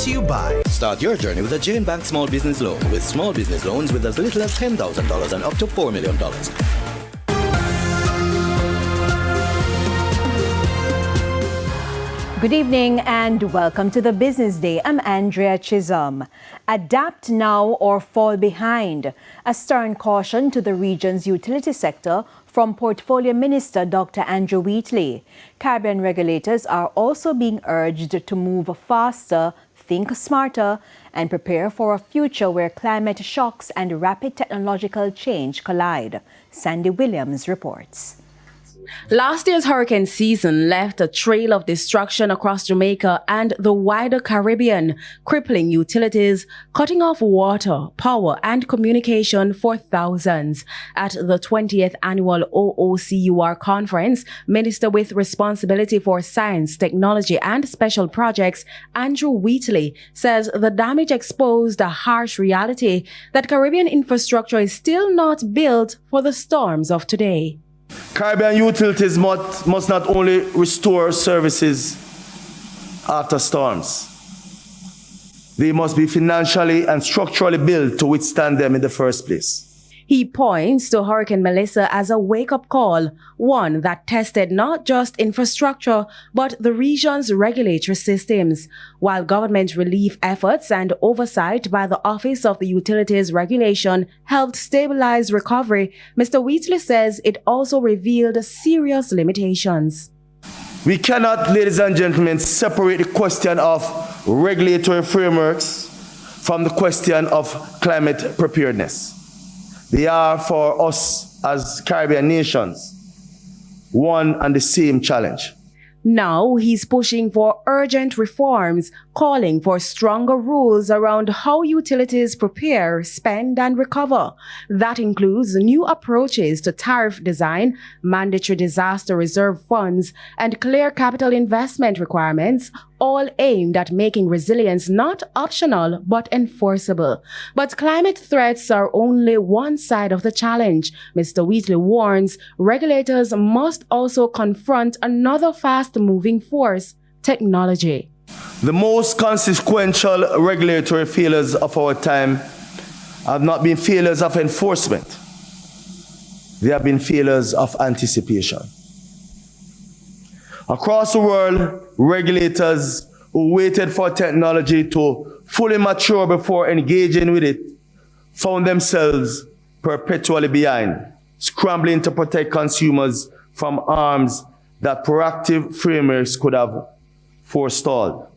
to you by... Start your journey with a Jane Bank Small Business Loan with small business loans with as little as $10,000 and up to $4 million. Good evening and welcome to the Business Day. I'm Andrea Chisholm. Adapt now or fall behind. A stern caution to the region's utility sector from Portfolio Minister Dr. Andrew Wheatley. Caribbean regulators are also being urged to move faster, think smarter, and prepare for a future where climate shocks and rapid technological change collide. Sandy Williams reports. Last year's hurricane season left a trail of destruction across Jamaica and the wider Caribbean, crippling utilities, cutting off water, power, and communication for thousands. At the 20th annual OOCUR conference, Minister with responsibility for science, technology, and special projects, Andrew Wheatley, says the damage exposed a harsh reality that Caribbean infrastructure is still not built for the storms of today. Caribbean utilities must not only restore services after storms, they must be financially and structurally built to withstand them in the first place. He points to Hurricane Melissa as a wake-up call, one that tested not just infrastructure, but the region's regulatory systems. While government relief efforts and oversight by the Office of the Utilities Regulation helped stabilize recovery, Mr. Wheatley says it also revealed serious limitations. We cannot, ladies and gentlemen, separate the question of regulatory frameworks from the question of climate preparedness. They are, for us as Caribbean nations, one and the same challenge. Now he's pushing for urgent reforms, calling for stronger rules around how utilities prepare, spend, and recover. That includes new approaches to tariff design, mandatory disaster reserve funds, and clear capital investment requirements, all aimed at making resilience not optional but enforceable. But climate threats are only one side of the challenge. Mr. Wheatley warns regulators must also confront another fast-moving force: technology. The most consequential regulatory failures of our time have not been failures of enforcement. They have been failures of anticipation. Across the world, regulators who waited for technology to fully mature before engaging with it found themselves perpetually behind, scrambling to protect consumers from harms that proactive frameworks could have forestalled.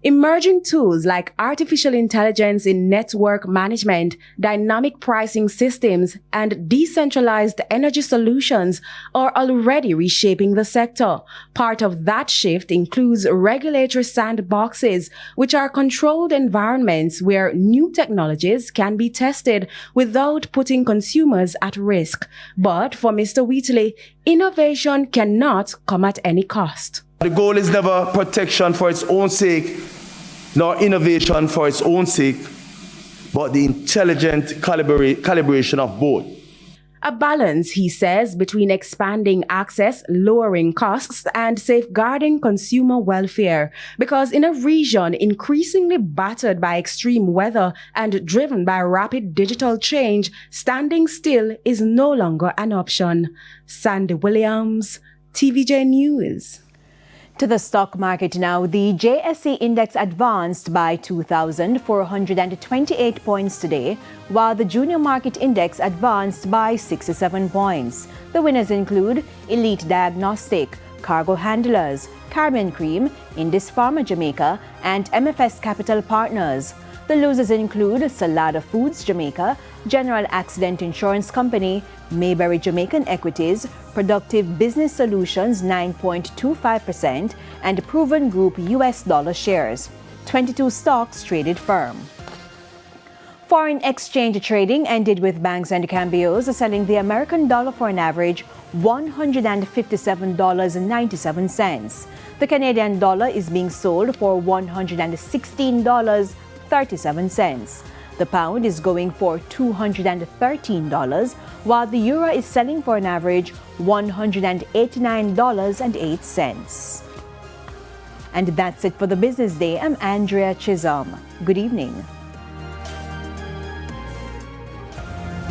Emerging tools like artificial intelligence in network management, dynamic pricing systems, and decentralized energy solutions are already reshaping the sector. Part of that shift includes regulatory sandboxes, which are controlled environments where new technologies can be tested without putting consumers at risk. But for Mr. Wheatley, innovation cannot come at any cost. The goal is never protection for its own sake, nor innovation for its own sake, but the intelligent calibration of both. A balance, he says, between expanding access, lowering costs, and safeguarding consumer welfare. Because in a region increasingly battered by extreme weather and driven by rapid digital change, standing still is no longer an option. Sandy Williams, TVJ News. To the stock market now, the JSE index advanced by 2,428 points today, while the junior market index advanced by 67 points. The winners include Elite Diagnostic, Cargo Handlers, Caribbean Cream, Indus Pharma Jamaica, and MFS Capital Partners. The losers include Salada Foods Jamaica, General Accident Insurance Company, Mayberry Jamaican Equities, Productive Business Solutions 9.25%, and Proven Group US dollar shares. 22 stocks traded firm. Foreign exchange trading ended with banks and cambios selling the American dollar for an average $157.97. The Canadian dollar is being sold for $116.37. The pound is going for $213, while the euro is selling for an average $189.08. And that's it for the Business Day. I'm Andrea Chisholm. Good evening.